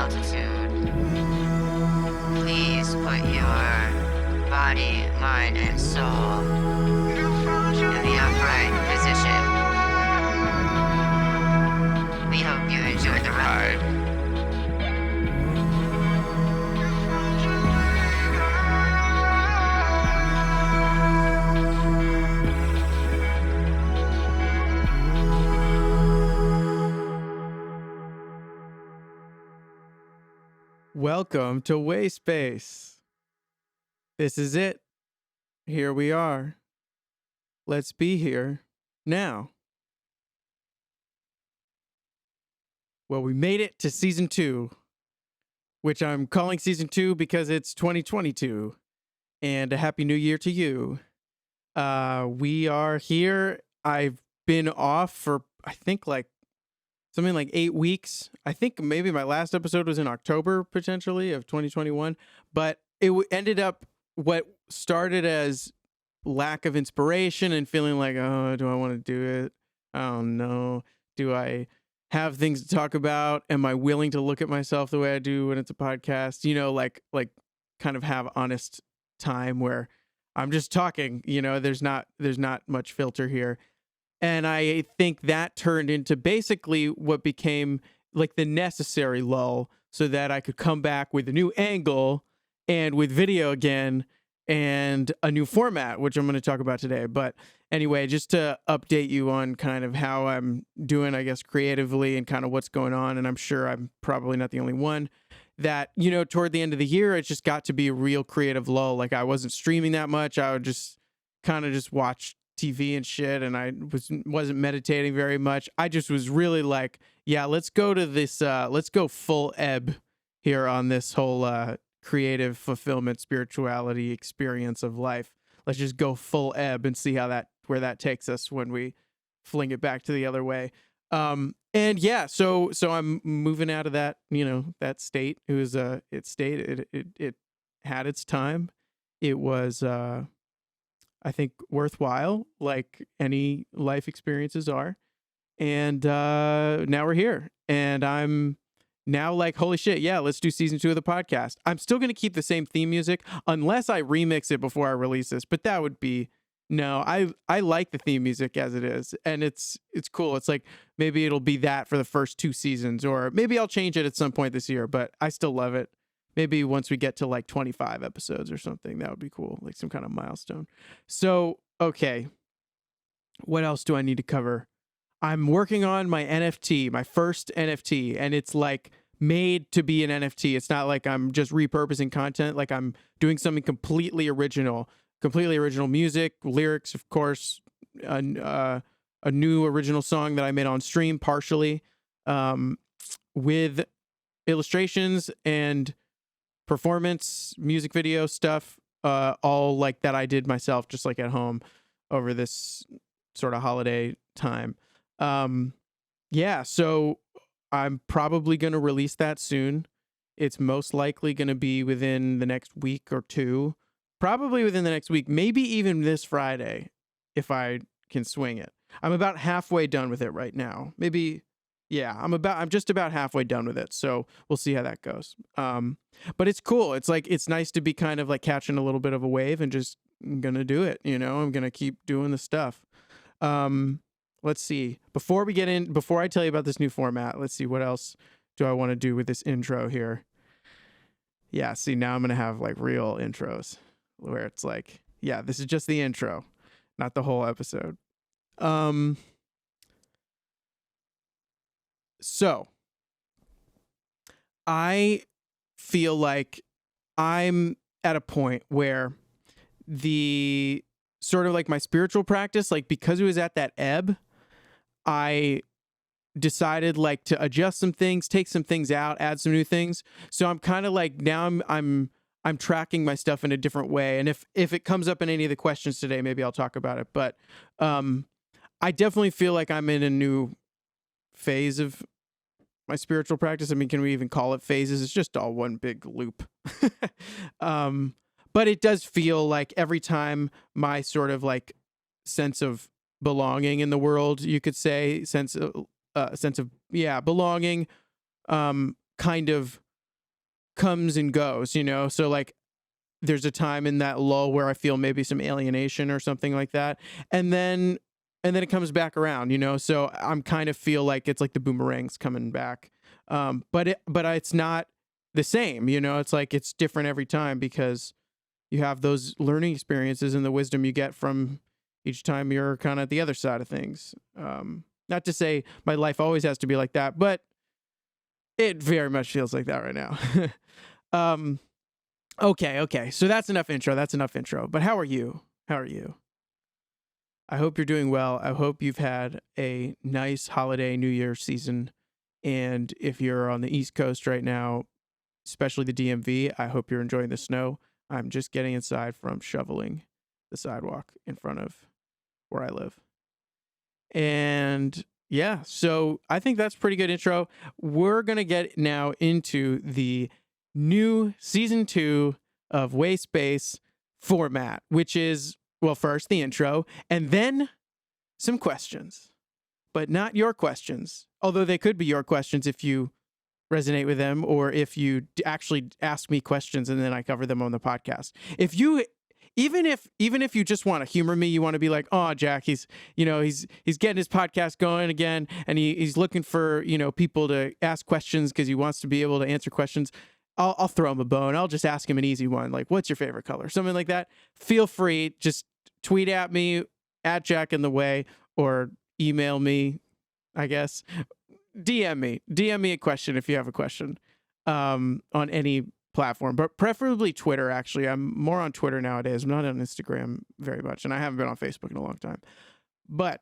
altitude. Please put your body, mind, and soul in the upright position. We hope you enjoy the ride. Welcome to WAYSPACE. This is it. Here we are. Let's be here now. Well, we made it to season 2, which I'm calling season 2 because it's 2022. And a happy new year to you. We are here. I've been off for, I think, something like 8 weeks. I think maybe my last episode was in October, potentially, of 2021. But it ended up what started as lack of inspiration and feeling like, oh, do I want to do it? I don't know. Do I have things to talk about? Am I willing to look at myself the way I do when it's a podcast? You know, like kind of have honest time where I'm just talking. You know, there's not much filter here. And I think that turned into basically what became like the necessary lull so that I could come back with a new angle and with video again and a new format, which I'm going to talk about today. But anyway, just to update you on kind of how I'm doing, I guess, creatively and kind of what's going on. And I'm sure I'm probably not the only one that, you know, toward the end of the year, it just got to be a real creative lull. Like I wasn't streaming that much. I would just kind of just watch TV and shit, and I wasn't meditating very much. I just was really like, yeah, let's go to this, let's go full ebb here on this whole creative fulfillment, spirituality experience of life. Let's just go full ebb and see where that takes us when we fling it back to the other way. And yeah, so I'm moving out of that, you know, that state. It was it had its time. It was I think worthwhile, like any life experiences are. And now we're here. And I'm now like, holy shit, yeah, let's do season 2 of the podcast. I'm still going to keep the same theme music unless I remix it before I release this. But that would be, no, I like the theme music as it is. And it's cool. It's like, maybe it'll be that for the first 2 seasons, or maybe I'll change it at some point this year, but I still love it. Maybe once we get to like 25 episodes or something, that would be cool. Like some kind of milestone. So, okay. What else do I need to cover? I'm working on my NFT, my first NFT, and it's like made to be an NFT. It's not like I'm just repurposing content. Like I'm doing something completely original music, lyrics, of course, a new original song that I made on stream partially, with illustrations and performance, music video stuff, all like that I did myself, just like at home over this sort of holiday time. Yeah, so I'm probably going to release that soon. It's most likely going to be within the next week or 2, probably within the next week, maybe even this Friday, if I can swing it. I'm about halfway done with it right now. Maybe, yeah, I'm just about halfway done with it. So we'll see how that goes. But it's cool. It's like, it's nice to be kind of like catching a little bit of a wave and just gonna do it. You know, I'm gonna keep doing the stuff. Let's see. Before I tell you about this new format, let's see, what else do I want to do with this intro here? Yeah, see, now I'm gonna have like real intros where it's like, yeah, this is just the intro, not the whole episode. So I feel like I'm at a point where the sort of like my spiritual practice, like because it was at that ebb, I decided like to adjust some things, take some things out, add some new things. So I'm kind of like, now I'm tracking my stuff in a different way. And if it comes up in any of the questions today, maybe I'll talk about it. But I definitely feel like I'm in a new phase of my spiritual practice. I mean, can we even call it phases? It's just all one big loop. But it does feel like every time my sort of like sense of belonging in the world, you could say, sense of belonging, kind of comes and goes, you know? So like there's a time in that lull where I feel maybe some alienation or something like that. And then it comes back around, you know? So I'm kind of feel like it's like the boomerangs coming back. But it's not the same, you know? It's like it's different every time because you have those learning experiences and the wisdom you get from each time you're kind of at the other side of things. Not to say my life always has to be like that, but it very much feels like that right now. Okay. So that's enough intro. But how are you? I hope you're doing well. I hope you've had a nice holiday New Year season. And if you're on the East Coast right now, especially the DMV, I hope you're enjoying the snow. I'm just getting inside from shoveling the sidewalk in front of where I live. And yeah, so I think that's a pretty good intro. We're going to get now into the new season 2 of WAYSPACE format, which is, well, first the intro and then some questions, but not your questions, although they could be your questions if you resonate with them or if you actually ask me questions and then I cover them on the podcast. If you even if you just want to humor me, you want to be like, oh, Jack, he's getting his podcast going again and he's looking for, you know, people to ask questions because he wants to be able to answer questions. I'll throw him a bone. I'll just ask him an easy one, like, what's your favorite color? Something like that. Feel free, just tweet at me at Jack in the Way or email me, I guess. DM me a question if you have a question on any platform, but preferably Twitter. Actually, I'm more on Twitter nowadays. I'm not on Instagram very much, and I haven't been on Facebook in a long time. But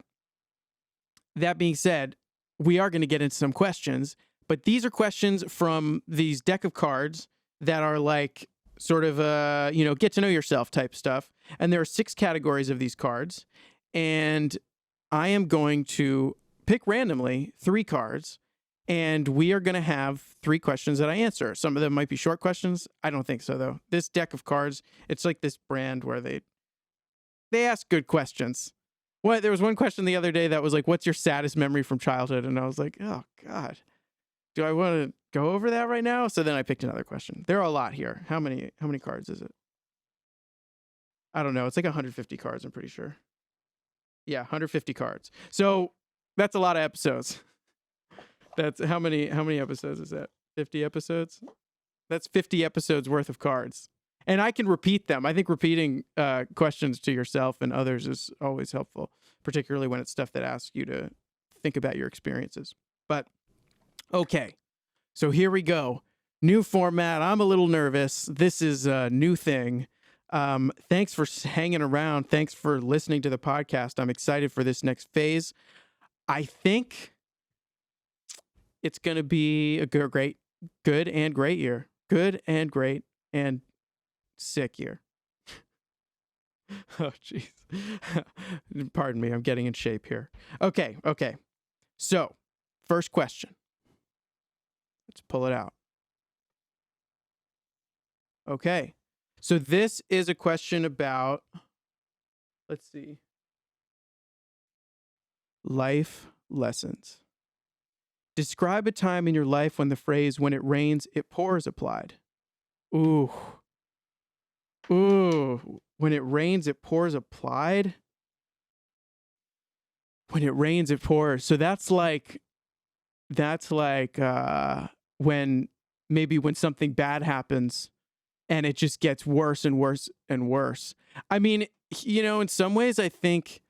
that being said, we are going to get into some questions, but these are questions from these deck of cards that are like sort of get to know yourself type stuff. And there are 6 categories of these cards, and I am going to pick randomly 3 cards, and we are going to have 3 questions that I answer. Some of them might be short questions. I don't think so, though. This deck of cards, it's like this brand where they ask good questions. There was one question the other day that was like, what's your saddest memory from childhood? And I was like, oh, God, do I want to go over that right now? So then I picked another question. There are a lot here. How many cards is it? I don't know. It's like 150 cards, I'm pretty sure. Yeah, 150 cards. So that's a lot of episodes. That's how many episodes is that? 50 episodes? That's 50 episodes worth of cards. And I can repeat them. I think repeating questions to yourself and others is always helpful, particularly when it's stuff that asks you to think about your experiences. But okay, so here we go. New format. I'm a little nervous. This is a new thing. Thanks for hanging around. Thanks for listening to the podcast. I'm excited for this next phase. I think it's going to be a good and great year. Good and great and sick year. Oh, jeez. Pardon me. I'm getting in shape here. Okay. So, first question. Let's pull it out. Okay. So this is a question about, let's see, life lessons. Describe a time in your life when the phrase, when it rains, it pours applied. Ooh. When it rains, it pours applied. When it rains, it pours. So that's like when something bad happens and it just gets worse and worse and worse. I mean, you know, in some ways, I think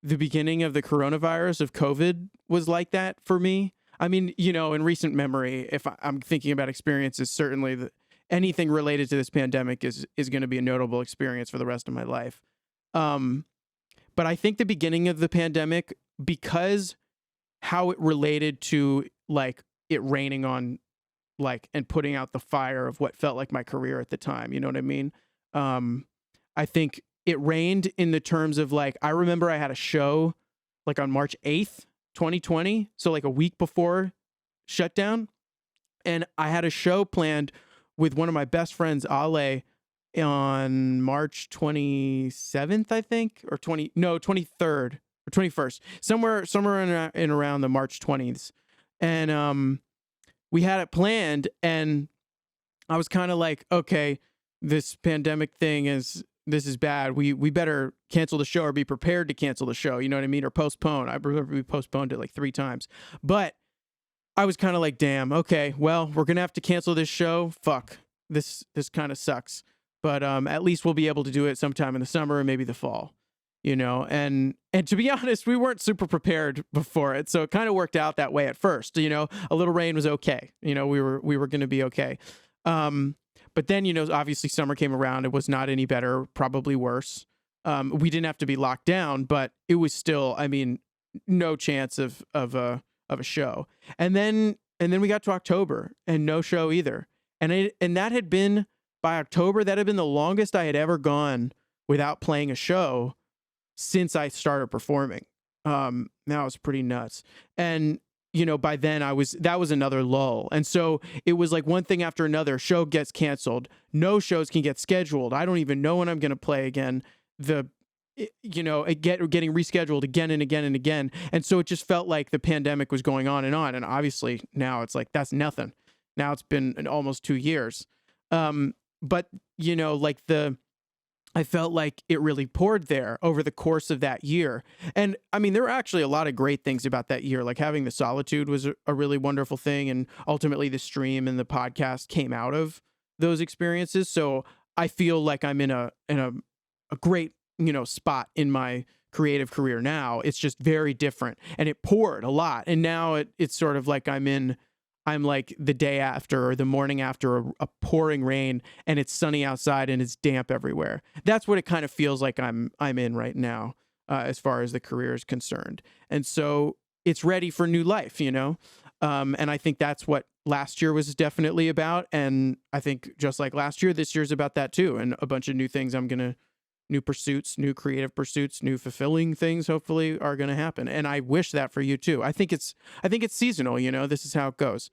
the beginning of the coronavirus of COVID was like that for me. I mean, you know, in recent memory, if I'm thinking about experiences, certainly anything related to this pandemic is going to be a notable experience for the rest of my life. But I think the beginning of the pandemic, because how it related to like it raining on like and putting out the fire of what felt like my career at the time, you know what I mean? I think it rained in the terms of like, I remember I had a show like on March 8th, 2020. So like a week before shutdown. And I had a show planned with one of my best friends, Ale, on March 27th, I think, or 23rd or 21st, somewhere in around the March 20th. And we had it planned, and I was kind of like, okay, this pandemic thing this is bad. We better cancel the show or be prepared to cancel the show. You know what I mean? Or postpone. I remember we postponed it like 3 times. But I was kind of like, damn, okay, well, we're gonna have to cancel this show. Fuck. This kind of sucks. But at least we'll be able to do it sometime in the summer or maybe the fall. You know, and to be honest, we weren't super prepared before it. So it kind of worked out that way at first. You know, a little rain was okay. You know, we were gonna be okay. But then, you know, obviously summer came around. It was not any better, probably worse. We didn't have to be locked down, but it was still, I mean, no chance of a show. And then we got to October and no show either. And that had been, by October, that had been the longest I had ever gone without playing a show since I started performing. That was pretty nuts. And you know, by then that was another lull. And so it was like one thing after another. Show gets canceled. No shows can get scheduled. I don't even know when I'm going to play again. Getting rescheduled again and again and again. And so it just felt like the pandemic was going on. And obviously now it's like, that's nothing. Now it's been almost 2 years. But you know, like I felt like it really poured there over the course of that year. And I mean, there were actually a lot of great things about that year. Like having the solitude was a really wonderful thing. And ultimately the stream and the podcast came out of those experiences. So I feel like I'm in a great, you know, spot in my creative career now. It's just very different, and it poured a lot. And now it's sort of like I'm like the day after or the morning after a pouring rain, and it's sunny outside and it's damp everywhere. That's what it kind of feels like I'm in right now, as far as the career is concerned. And so it's ready for new life, you know? And I think that's what last year was definitely about. And I think just like last year, this year's about that too. And a bunch of new things new pursuits, new creative pursuits, new fulfilling things hopefully are going to happen. And I wish that for you too. I think it's seasonal, you know, this is how it goes.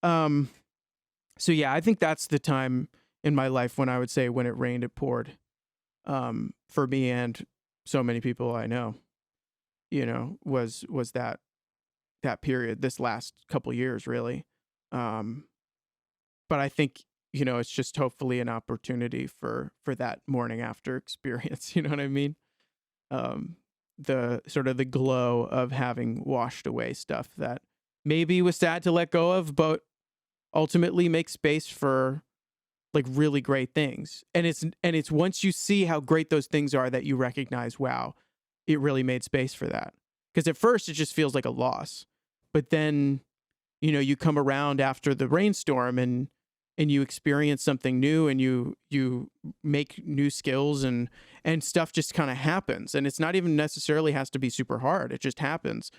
So yeah, I think that's the time in my life when I would say when it rained, it poured, for me and so many people I know, you know, was that period, this last couple years really. But I think, you know, it's just hopefully an opportunity for that morning after experience. You know what I mean? The sort of the glow of having washed away stuff that maybe was sad to let go of, but ultimately make space for like really great things. And it's once you see how great those things are that you recognize, wow, it really made space for that. Because at first it just feels like a loss, but then, you know, you come around after the rainstorm and you experience something new, and you make new skills, and stuff just kind of happens. And it's not even necessarily has to be super hard. It just happens.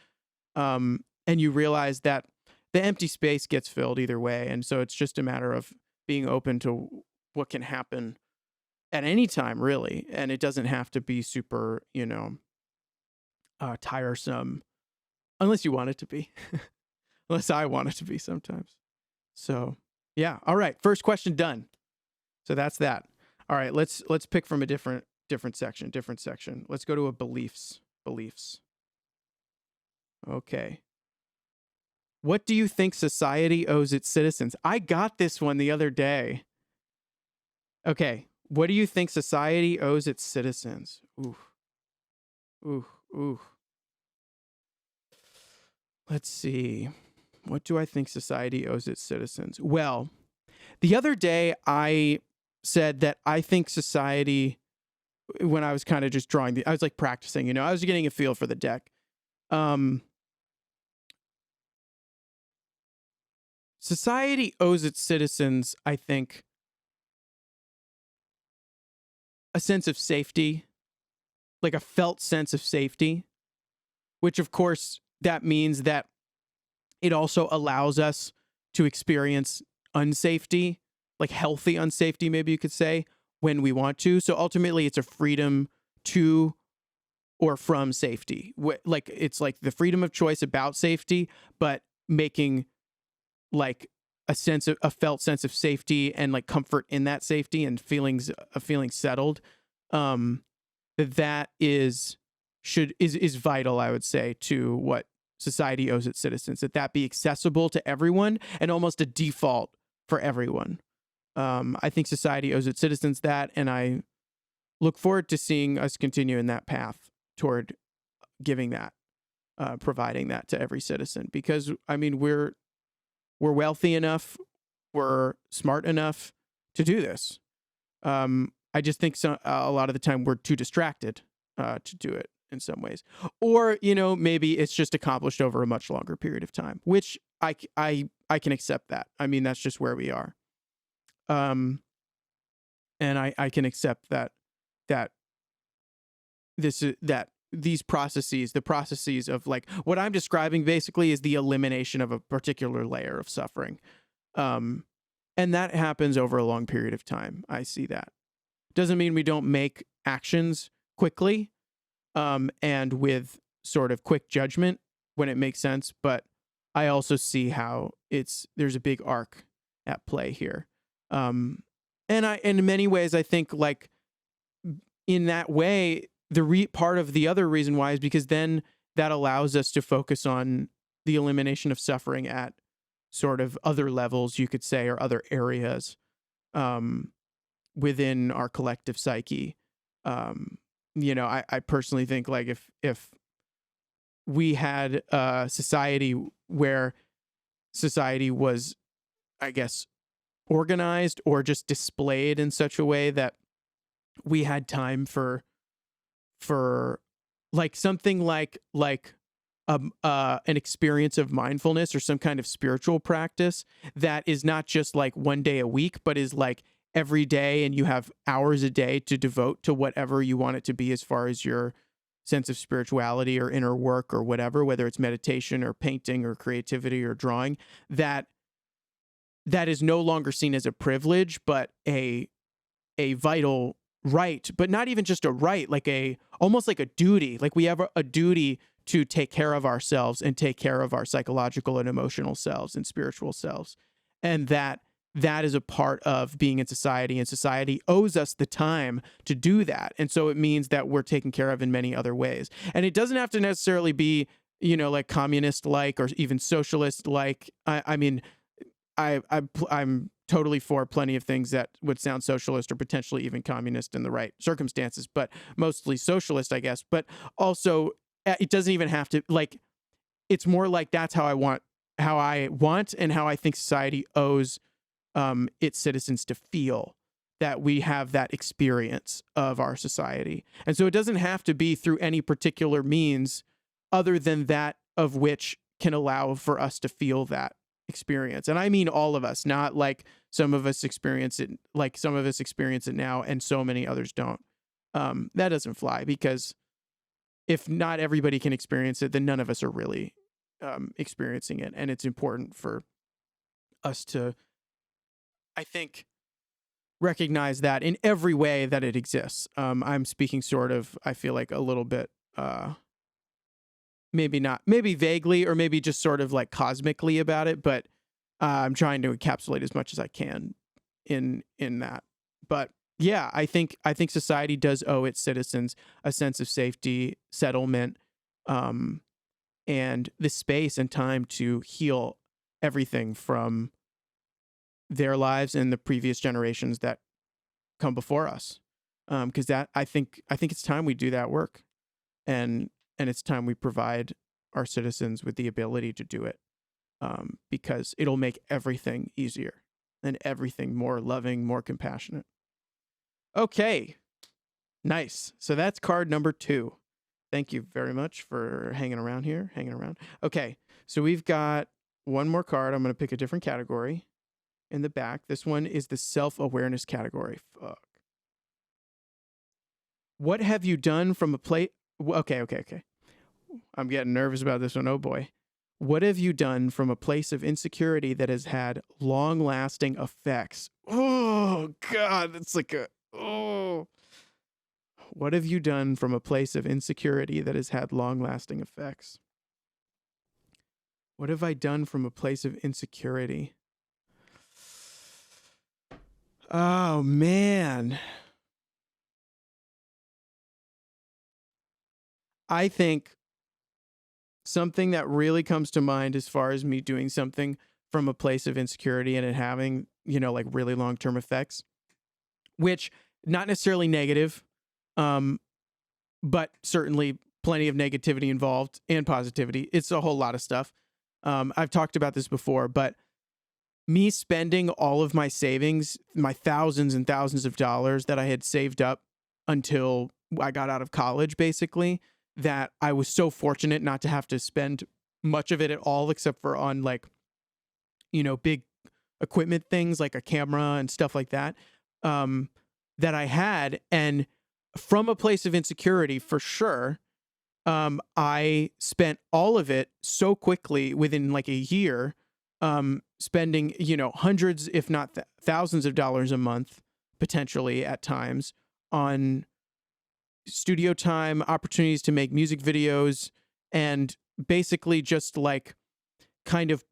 And you realize that the empty space gets filled either way. And so it's just a matter of being open to what can happen at any time, really. And it doesn't have to be super, you know, tiresome, unless you want it to be, unless I want it to be sometimes. So yeah. All right. First question done. So that's that. All right. Let's pick from a different section. Let's go to a beliefs. Okay. What do you think society owes its citizens? I got this one the other day. Okay. What do you think society owes its citizens? Ooh. Let's see. What do I think society owes its citizens? Well, the other day I said that I think society, when I was kind of just I was like practicing, you know, I was getting a feel for the deck. Society owes its citizens, I think, a sense of safety, like a felt sense of safety, which of course that means that it also allows us to experience unsafety, like healthy unsafety, maybe you could say, when we want to. So ultimately it's a freedom to or from safety. Like it's like the freedom of choice about safety, but making like a felt sense of safety and like comfort in that safety and feeling settled. That is vital, I would say, to what society owes its citizens, that be accessible to everyone and almost a default for everyone. I think society owes its citizens that, and I look forward to seeing us continue in that path toward giving that, providing that to every citizen. Because I mean, we're wealthy enough, we're smart enough to do this. I just think a lot of the time we're too distracted to do it in some ways, or maybe it's just accomplished over a much longer period of time, which I can accept that. I mean, that's just where we are. And I can accept that these processes, the processes of like what I'm describing basically is the elimination of a particular layer of suffering. And that happens over a long period of time. I see that. Doesn't mean we don't make actions quickly, and with sort of quick judgment when it makes sense, but I also see how there's a big arc at play here. And in many ways, I think like in that way, part of the other reason why is because then that allows us to focus on the elimination of suffering at sort of other levels, you could say, or other areas within our collective psyche. I personally think like if we had a society where society was, I guess, organized or just displayed in such a way that we had time for like something like an experience of mindfulness or some kind of spiritual practice that is not just like one day a week, but is like every day, and you have hours a day to devote to whatever you want it to be as far as your sense of spirituality or inner work or whatever, whether it's meditation or painting or creativity or drawing, that is no longer seen as a privilege, but a vital right, but not even just a right, like almost like a duty. Like we have a duty to take care of ourselves and take care of our psychological and emotional selves and spiritual selves. And that is a part of being in society, and society owes us the time to do that. And so it means that we're taken care of in many other ways. And it doesn't have to necessarily be, like communist-like or even socialist-like. I mean, I'm totally for plenty of things that would sound socialist or potentially even communist in the right circumstances, but mostly socialist, I guess. But also, it doesn't even have to, like, it's more like that's how I want and how I think society owes its citizens to feel that we have that experience of our society. And so it doesn't have to be through any particular means other than that of which can allow for us to feel that experience. And I mean all of us, not like some of us experience it now and so many others don't. That doesn't fly, because if not everybody can experience it, then none of us are really experiencing it. And it's important for us to, I think, recognize that in every way that it exists. I'm speaking sort of, I feel like a little bit, maybe vaguely, or maybe just sort of like cosmically about it, but I'm trying to encapsulate as much as I can in that. But yeah, I think society does owe its citizens a sense of safety, settlement, and the space and time to heal everything from their lives and the previous generations that come before us. Because that I think it's time we do that work, and it's time we provide our citizens with the ability to do it, because it'll make everything easier and everything more loving, more compassionate. Okay, nice. So that's card number 2. Thank you very much for hanging around. Okay, so we've got one more card. I'm going to pick a different category in the back. This one is the self-awareness category. Fuck. What have you done from a place... Okay. I'm getting nervous about this one. Oh boy. What have you done from a place of insecurity that has had long-lasting effects? Oh, God. It's like oh. What have you done from a place of insecurity that has had long-lasting effects? What have I done from a place of insecurity? Oh, man. I think something that really comes to mind as far as me doing something from a place of insecurity and it having, like really long-term effects, which not necessarily negative, but certainly plenty of negativity involved and positivity. It's a whole lot of stuff. I've talked about this before, but me spending all of my savings, my thousands and thousands of dollars that I had saved up until I got out of college, basically, that I was so fortunate not to have to spend much of it at all, except for on like, big equipment things like a camera and stuff like that, that I had. And from a place of insecurity, for sure, I spent all of it so quickly within like a year, spending, hundreds, if not thousands of dollars a month, potentially at times, on studio time, opportunities to make music videos, and basically just like kind of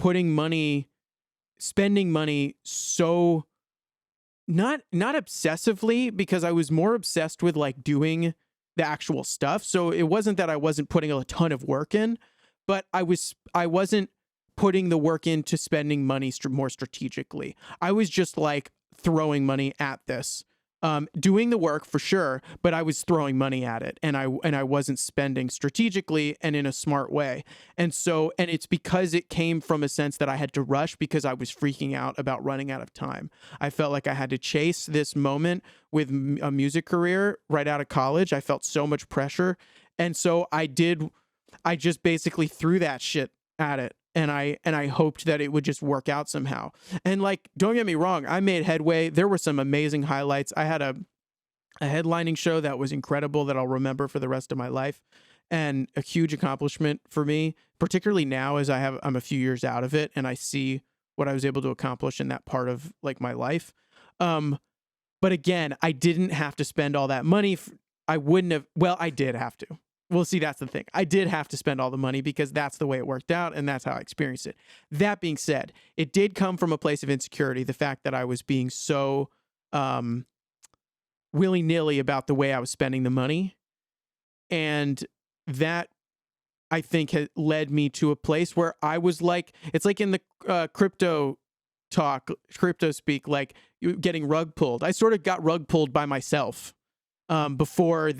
spending money so not obsessively, because I was more obsessed with like doing the actual stuff. So it wasn't that I wasn't putting a ton of work in, but I wasn't putting the work into spending money more strategically. I was just like throwing money at this, doing the work for sure, but I was throwing money at it, and I wasn't spending strategically and in a smart way. And it's because it came from a sense that I had to rush because I was freaking out about running out of time. I felt like I had to chase this moment with a music career right out of college. I felt so much pressure. And so I just basically threw that shit at it. And I hoped that it would just work out somehow. And like, don't get me wrong, I made headway. There were some amazing highlights. I had a headlining show that was incredible that I'll remember for the rest of my life, and a huge accomplishment for me, particularly now as I'm a few years out of it and I see what I was able to accomplish in that part of like my life. But again, I didn't have to spend all that money. I wouldn't have. Well, I did have to. Well, see, that's the thing. I did have to spend all the money because that's the way it worked out and that's how I experienced it. That being said, it did come from a place of insecurity, the fact that I was being so willy-nilly about the way I was spending the money. And that, I think, has led me to a place where I was like, it's like in the crypto speak, like getting rug pulled. I sort of got rug pulled by myself before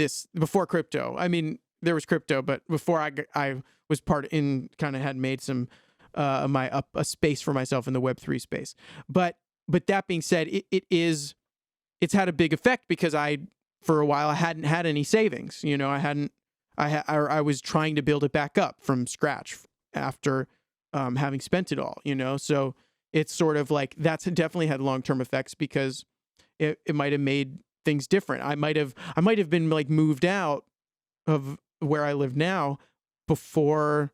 crypto. I mean, there was crypto, but before I was had made some a space for myself in the Web3 space. But that being said, it's had a big effect because for a while I hadn't had any savings. I was trying to build it back up from scratch after having spent it all. So it's sort of like that's definitely had long-term effects because it might have made things different. I might have been like moved out of where I live now before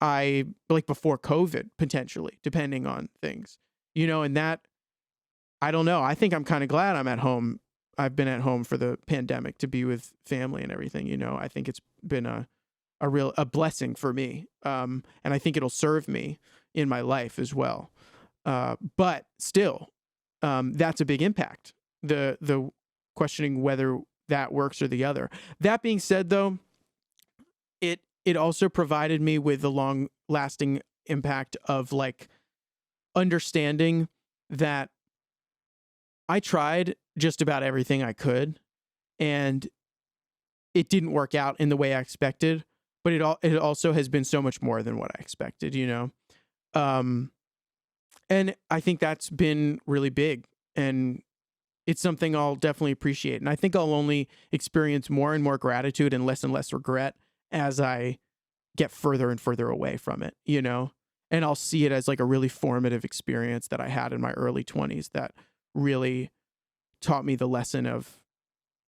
COVID, potentially, depending on things, and that, I don't know. I think I'm kind of glad I'm at home. I've been at home for the pandemic to be with family and everything. I think it's been a blessing for me. And I think it'll serve me in my life as well. But still, that's a big impact. The questioning whether that works or the other. That being said, though, it also provided me with the long-lasting impact of like understanding that I tried just about everything I could, and it didn't work out in the way I expected. But it also has been so much more than what I expected, and I think that's been really big, and it's something I'll definitely appreciate. And I think I'll only experience more and more gratitude and less regret as I get further and further away from it, and I'll see it as like a really formative experience that I had in my early 20s that really taught me the lesson of,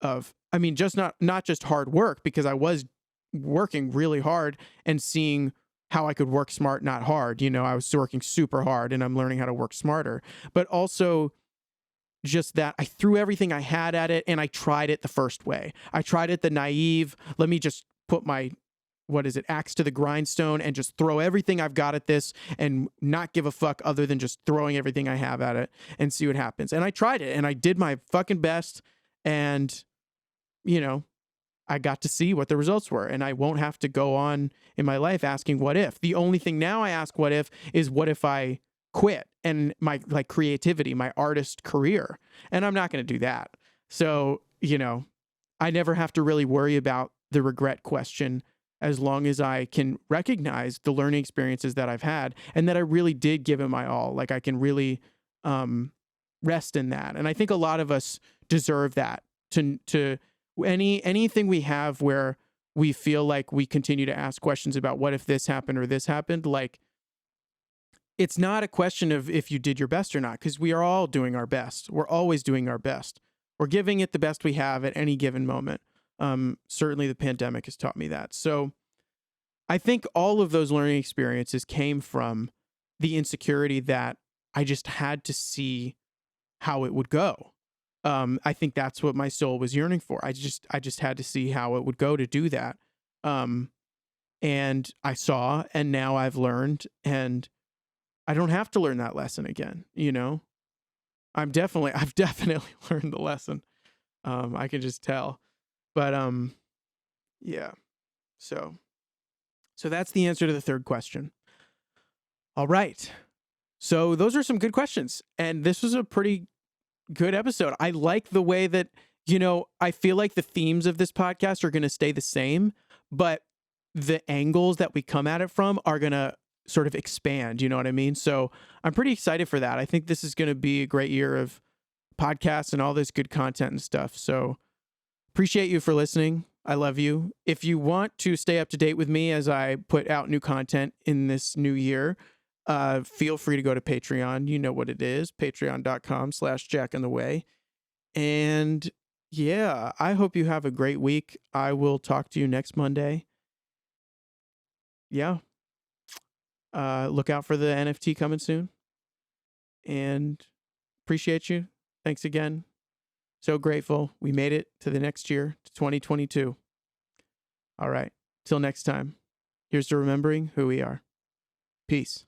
I mean, just not just hard work, because I was working really hard and seeing how I could work smart, not hard. I was working super hard and I'm learning how to work smarter, but also just that I threw everything I had at it and I tried it the first way. I tried it the naive, let me just put my, axe to the grindstone and just throw everything I've got at this and not give a fuck other than just throwing everything I have at it and see what happens. And I tried it and I did my fucking best, and, I got to see what the results were, and I won't have to go on in my life asking what if. The only thing now I ask what if is what if I quit and my like creativity, my artist career. And I'm not going to do that. So, I never have to really worry about the regret question as long as I can recognize the learning experiences that I've had and that I really did give it my all. Like I can really rest in that. And I think a lot of us deserve that to anything we have where we feel like we continue to ask questions about what if this happened or this happened. Like, it's not a question of if you did your best or not, because we are all doing our best. We're always doing our best. We're giving it the best we have at any given moment. Certainly the pandemic has taught me that. So I think all of those learning experiences came from the insecurity that I just had to see how it would go. I think that's what my soul was yearning for. I just had to see how it would go to do that. And I saw, and now I've learned, and I don't have to learn that lesson again. I've definitely learned the lesson. I can just tell. But yeah. So that's the answer to the third question. All right. So those are some good questions, and this was a pretty good episode. I like the way that, I feel like the themes of this podcast are going to stay the same, but the angles that we come at it from are going to sort of expand. You know what I mean? So I'm pretty excited for that. I think this is going to be a great year of podcasts and all this good content and stuff. So appreciate you for listening. I love you. If you want to stay up to date with me as I put out new content in this new year, feel free to go to Patreon. You know what it is, patreon.com/JackInTheWay. And yeah, I hope you have a great week. I will talk to you next Monday. Yeah. Look out for the NFT coming soon. And appreciate you. Thanks again. So grateful. We made it to the next year, to 2022. All right. Till next time. Here's to remembering who we are. Peace.